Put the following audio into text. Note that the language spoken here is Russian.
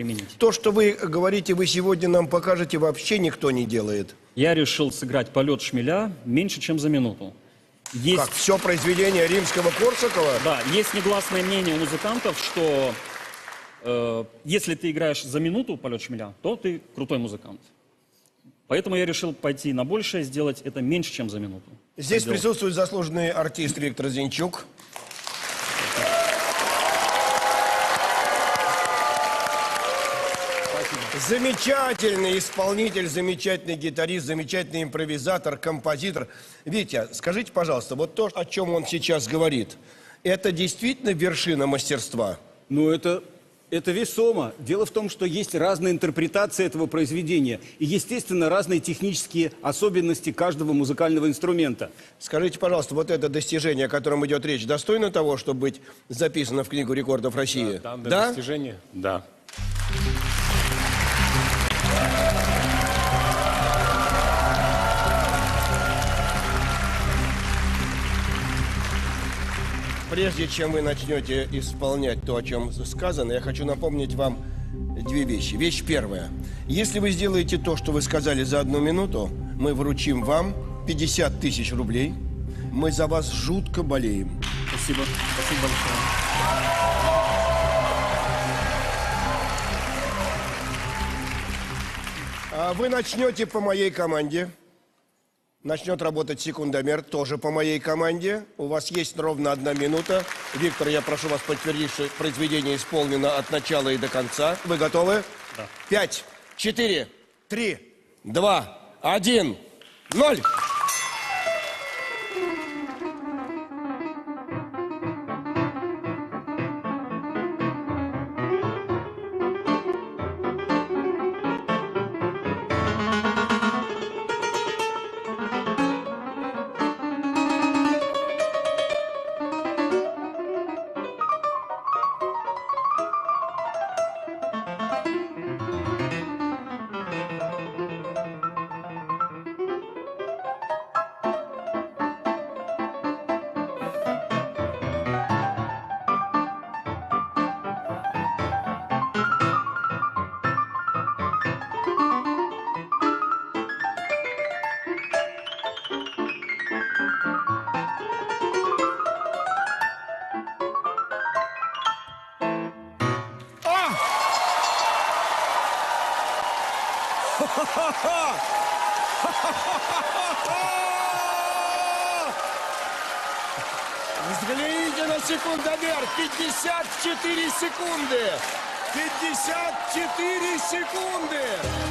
применить. То, что вы говорите, вы сегодня нам покажете, вообще никто не делает. Я решил сыграть полет шмеля меньше, чем за минуту. Есть, Как все произведение Римского-Корсакова? да, есть негласное мнение у музыкантов, что если ты играешь за минуту полет шмеля, то ты крутой музыкант. Поэтому я решил пойти на большее, сделать это меньше, чем за минуту. Здесь присутствует заслуженный артист Виктор Зинчук. Замечательный исполнитель, замечательный гитарист, замечательный импровизатор, композитор. Витя, скажите, пожалуйста, вот то, о чем он сейчас говорит, это действительно вершина мастерства? Ну, это весомо. Дело в том, что есть разные интерпретации этого произведения. И, естественно, разные технические особенности каждого музыкального инструмента. Скажите, пожалуйста, вот это достижение, о котором идет речь, достойно того, чтобы быть записано в Книгу рекордов России? Да? Достижение? Да. Прежде чем вы начнете исполнять то, о чем сказано, я хочу напомнить вам две вещи. Вещь первая. Если вы сделаете то, что вы сказали за 1 минуту, мы вручим вам 50 тысяч рублей. Мы за вас жутко болеем. Спасибо. Спасибо большое. Вы начнете по моей команде. Начнет работать секундомер, тоже по моей команде. У вас есть ровно 1 минута. Виктор, я прошу вас подтвердить, что произведение исполнено от начала и до конца. Вы готовы? Да. 5, 4, 3, 2, 1, 0. Взгляните на секундомер. 54 секунды. 54 секунды.